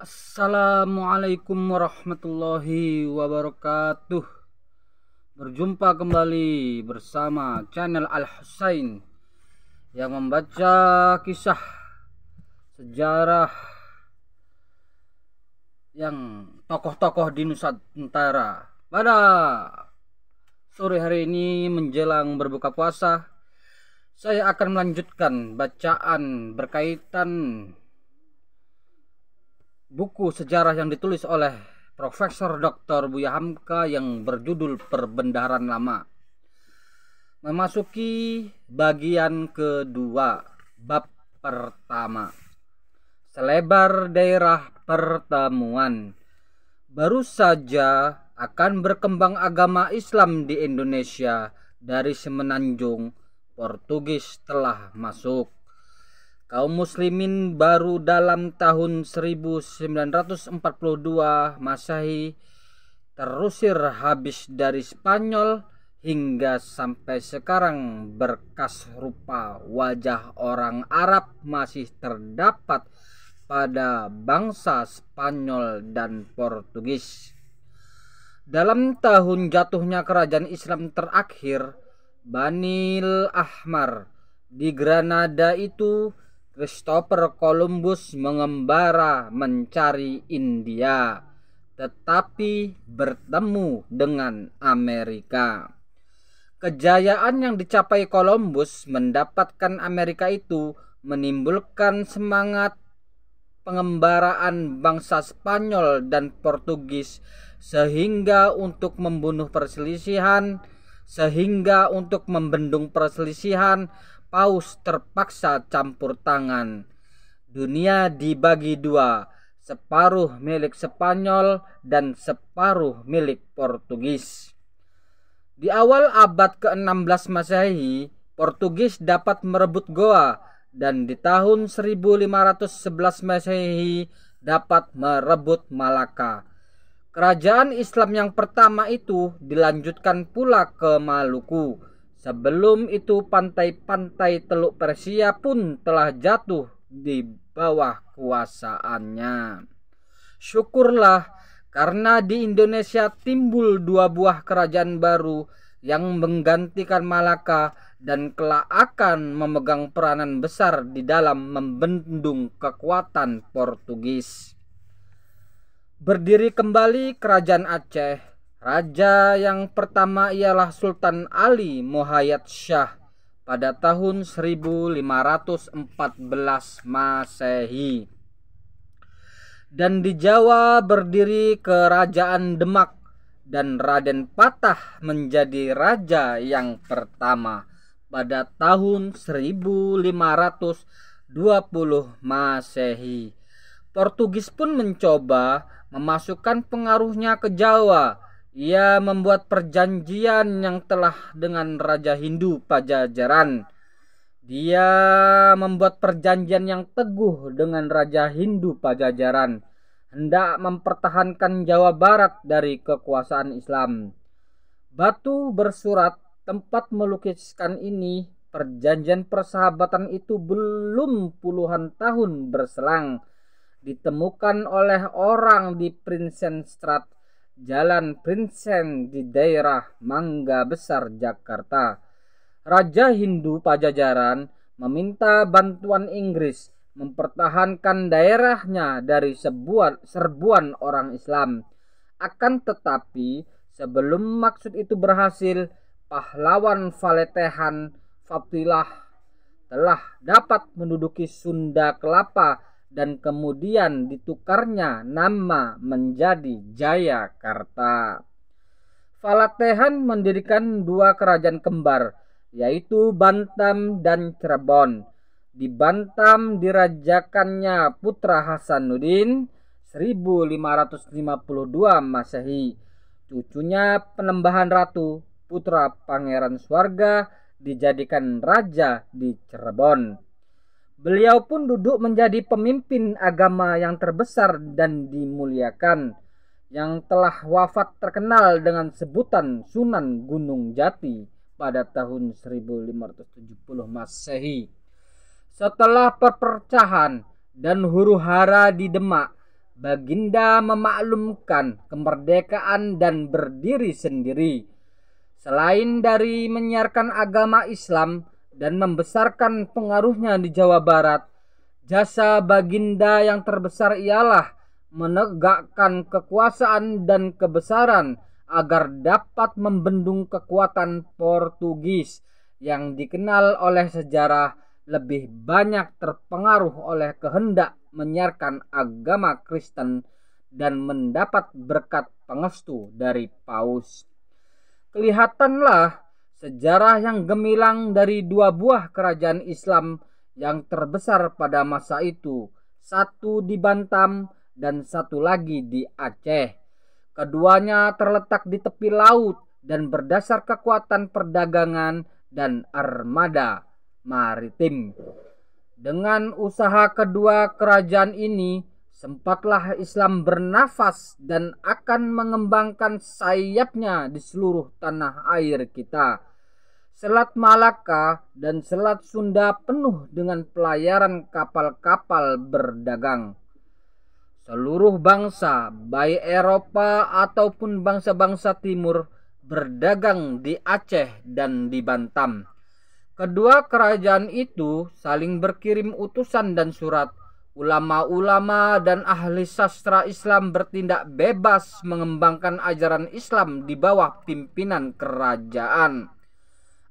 Assalamualaikum warahmatullahi wabarakatuh. Berjumpa kembali bersama channel Al Husain yang membaca kisah sejarah yang tokoh-tokoh di Nusantara. Pada sore hari ini menjelang berbuka puasa, saya akan melanjutkan bacaan berkaitan buku sejarah yang ditulis oleh Profesor Dr. Buya Hamka yang berjudul Perbendaharaan Lama. Memasuki bagian kedua, bab pertama. Selebar daerah pertemuan. Baru saja akan berkembang agama Islam di Indonesia dari semenanjung Portugis telah masuk. Kaum muslimin baru dalam tahun 1942 Masehi terusir habis dari Spanyol hingga sampai sekarang berkas rupa wajah orang Arab masih terdapat pada bangsa Spanyol dan Portugis. Dalam tahun jatuhnya kerajaan Islam terakhir, Banil Ahmar di Granada itu, Christopher Columbus mengembara mencari India, tetapi bertemu dengan Amerika. Kejayaan yang dicapai Columbus mendapatkan Amerika itu menimbulkan semangat pengembaraan bangsa Spanyol dan Portugis sehingga untuk membendung perselisihan, Paus terpaksa campur tangan. Dunia dibagi dua, separuh milik Spanyol dan separuh milik Portugis. Di awal abad ke-16 Masehi, Portugis dapat merebut Goa, dan di tahun 1511 Masehi dapat merebut Malaka. Kerajaan Islam yang pertama itu dilanjutkan pula ke Maluku. Sebelum itu pantai-pantai Teluk Persia pun telah jatuh di bawah kuasaannya. Syukurlah karena di Indonesia timbul dua buah kerajaan baru yang menggantikan Malaka dan kelak akan memegang peranan besar di dalam membendung kekuatan Portugis. Berdiri kembali kerajaan Aceh. Raja yang pertama ialah Sultan Ali Mohayat Shah pada tahun 1514 Masehi. Dan di Jawa berdiri Kerajaan Demak dan Raden Patah menjadi raja yang pertama pada tahun 1520 Masehi. Portugis pun mencoba memasukkan pengaruhnya ke Jawa. Ia membuat perjanjian yang telah dengan Raja Hindu Pajajaran. Dia membuat perjanjian yang teguh dengan Raja Hindu Pajajaran, hendak mempertahankan Jawa Barat dari kekuasaan Islam. Batu bersurat tempat melukiskan ini, perjanjian persahabatan itu belum puluhan tahun berselang ditemukan oleh orang di Prinsenstraat, Jalan Prinsen di daerah Mangga Besar, Jakarta. Raja Hindu Pajajaran meminta bantuan Inggris mempertahankan daerahnya dari serbuan orang Islam. Akan tetapi sebelum maksud itu berhasil, pahlawan Valetehan Fatilah telah dapat menduduki Sunda Kelapa dan kemudian ditukarnya nama menjadi Jayakarta. Valetehan mendirikan dua kerajaan kembar, yaitu Bantam dan Cirebon. Di Bantam dirajakannya putra Hasanuddin 1552 Masehi. Cucunya Penembahan Ratu, putra Pangeran Swarga, dijadikan raja di Cirebon. Beliau pun duduk menjadi pemimpin agama yang terbesar dan dimuliakan, yang telah wafat terkenal dengan sebutan Sunan Gunung Jati pada tahun 1570 Masehi. Setelah perpecahan dan huru-hara di Demak, Baginda memaklumkan kemerdekaan dan berdiri sendiri. Selain dari menyiarkan agama Islam dan membesarkan pengaruhnya di Jawa Barat, jasa Baginda yang terbesar ialah menegakkan kekuasaan dan kebesaran agar dapat membendung kekuatan Portugis yang dikenal oleh sejarah lebih banyak terpengaruh oleh kehendak menyiarkan agama Kristen dan mendapat berkat pengestu dari Paus. Kelihatanlah sejarah yang gemilang dari dua buah kerajaan Islam yang terbesar pada masa itu, satu di Bantam dan satu lagi di Aceh. Keduanya terletak di tepi laut dan berdasar kekuatan perdagangan dan armada maritim. Dengan usaha kedua kerajaan ini, sempatlah Islam bernafas dan akan mengembangkan sayapnya di seluruh tanah air kita. Selat Malaka dan Selat Sunda penuh dengan pelayaran kapal-kapal berdagang. Seluruh bangsa, baik Eropa ataupun bangsa-bangsa timur, berdagang di Aceh dan di Bantam. Kedua kerajaan itu saling berkirim utusan dan surat. Ulama-ulama dan ahli sastra Islam bertindak bebas mengembangkan ajaran Islam di bawah pimpinan kerajaan.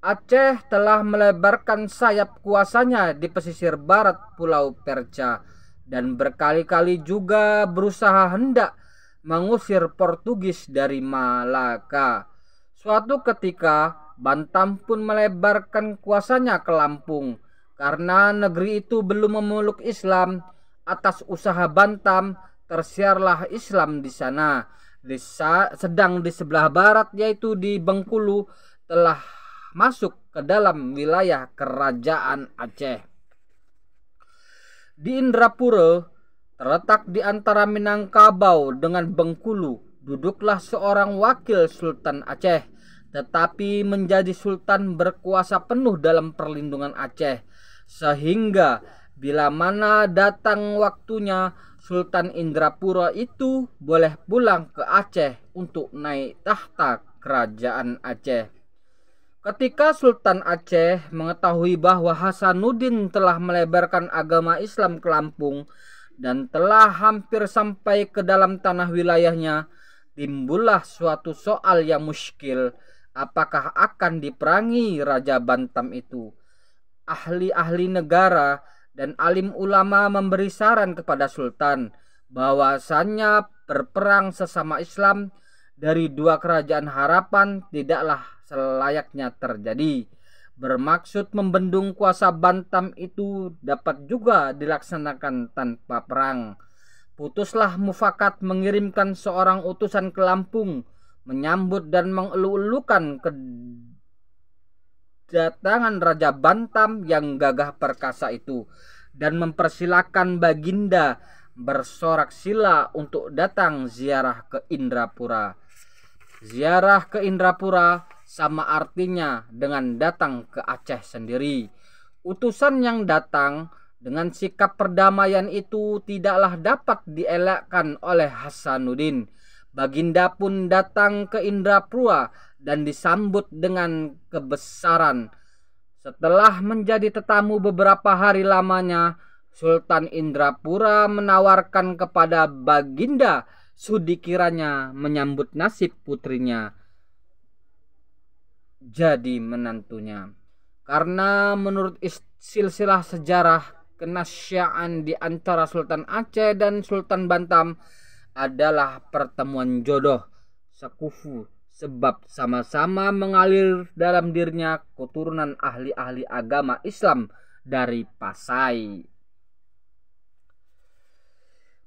Aceh telah melebarkan sayap kuasanya di pesisir barat Pulau Perca dan berkali-kali juga berusaha hendak mengusir Portugis dari Malaka. Suatu ketika Bantam pun melebarkan kuasanya ke Lampung. Karena negeri itu belum memeluk Islam, atas usaha Bantam tersiarlah Islam di sana. Sedang di sebelah barat, yaitu di Bengkulu, telah masuk ke dalam wilayah kerajaan Aceh. Di Indrapura, terletak di antara Minangkabau dengan Bengkulu, duduklah seorang wakil Sultan Aceh, tetapi menjadi sultan berkuasa penuh dalam perlindungan Aceh, sehingga bila mana datang waktunya Sultan Indrapura itu boleh pulang ke Aceh untuk naik tahta kerajaan Aceh. Ketika Sultan Aceh mengetahui bahwa Hasanuddin telah melebarkan agama Islam ke Lampung dan telah hampir sampai ke dalam tanah wilayahnya, timbullah suatu soal yang muskil. Apakah akan diperangi Raja Bantam itu? Ahli-ahli negara dan alim ulama memberi saran kepada Sultan bahwasannya berperang sesama Islam dari dua kerajaan harapan tidaklah selayaknya terjadi. Bermaksud membendung kuasa Bantam itu dapat juga dilaksanakan tanpa perang. Putuslah mufakat mengirimkan seorang utusan ke Lampung menyambut dan mengelu-elukan kedatangan Raja Bantam yang gagah perkasa itu dan mempersilahkan Baginda bersorak sila untuk datang ziarah ke Indrapura. Ziarah ke Indrapura sama artinya dengan datang ke Aceh sendiri. Utusan yang datang dengan sikap perdamaian itu tidaklah dapat dielakkan oleh Hasanuddin. Baginda pun datang ke Indrapura dan disambut dengan kebesaran. Setelah menjadi tetamu beberapa hari lamanya, Sultan Indrapura menawarkan kepada Baginda sudi kiranya menyambut nasib putrinya jadi menantunya. Karena menurut silsilah sejarah, kenasyaan di antara Sultan Aceh dan Sultan Bantam adalah pertemuan jodoh sekufu, sebab sama-sama mengalir dalam dirinya keturunan ahli-ahli agama Islam dari Pasai.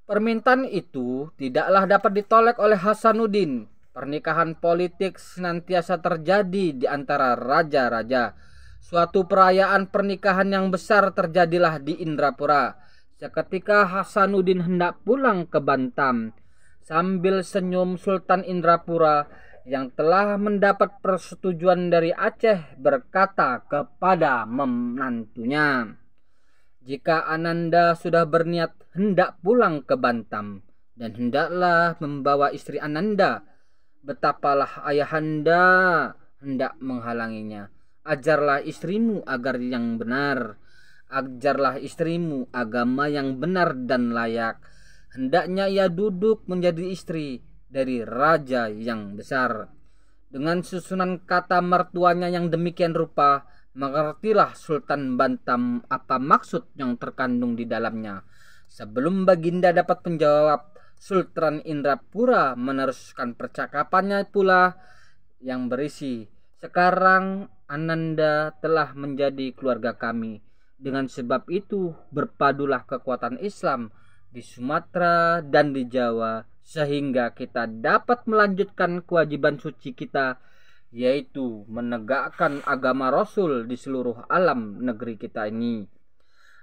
Permintaan itu tidaklah dapat ditolak oleh Hasanuddin. Pernikahan politik senantiasa terjadi di antara raja-raja. Suatu perayaan pernikahan yang besar terjadilah di Indrapura. Seketika Hasanuddin hendak pulang ke Bantam. Sambil senyum, Sultan Indrapura yang telah mendapat persetujuan dari Aceh berkata kepada menantunya, "Jika Ananda sudah berniat hendak pulang ke Bantam, dan hendaklah membawa istri Ananda. Betapalah ayahanda hendak menghalanginya. Ajarlah istrimu agar yang benar. Ajarlah istrimu agama yang benar dan layak. Hendaknya ia duduk menjadi istri dari raja yang besar. Dengan susunan kata mertuanya yang demikian rupa, mengertilah Sultan Bantam apa maksud yang terkandung di dalamnya. Sebelum Baginda dapat menjawab, Sultan Indrapura meneruskan percakapannya pula yang berisi, "Sekarang Ananda telah menjadi keluarga kami. Dengan sebab itu berpadulah kekuatan Islam di Sumatera dan di Jawa sehingga kita dapat melanjutkan kewajiban suci kita, yaitu menegakkan agama Rasul di seluruh alam negeri kita ini."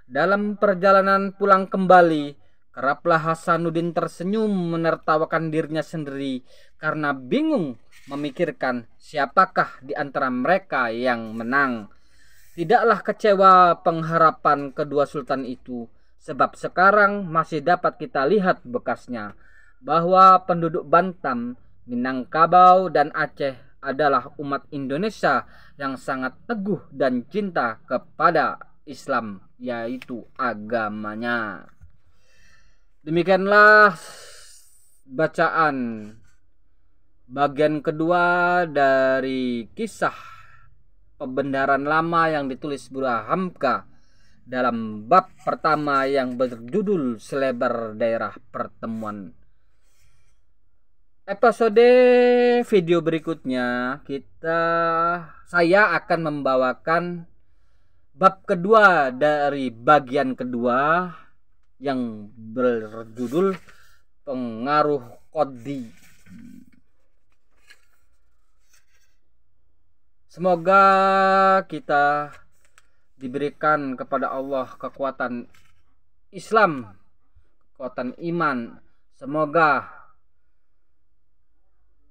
Dalam perjalanan pulang kembali, keraplah Hasanuddin tersenyum menertawakan dirinya sendiri karena bingung memikirkan siapakah di antara mereka yang menang. Tidaklah kecewa pengharapan kedua sultan itu, sebab sekarang masih dapat kita lihat bekasnya, bahwa penduduk Bantam, Minangkabau, dan Aceh adalah umat Indonesia yang sangat teguh dan cinta kepada Islam, yaitu agamanya. Demikianlah bacaan bagian kedua dari kisah pembenaran lama yang ditulis Buddha Hamka dalam bab pertama yang berjudul Selebar Daerah Pertemuan. Episode video berikutnya saya akan membawakan bab kedua dari bagian kedua yang berjudul Pengaruh Qadhi. Semoga kita diberikan kepada Allah kekuatan Islam, kekuatan iman. Semoga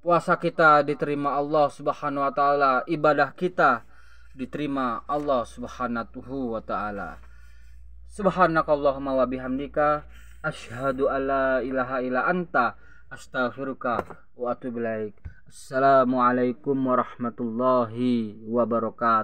puasa kita diterima Allah Subhanahu wa taala, ibadah kita diterima Allah Subhanahu wa taala. Subhanakallahumma wa bihamdika asyhadu alla ilaha illa anta astaghfiruka wa atubu ilaik. Assalamualaikum warahmatullahi wabarakatuh.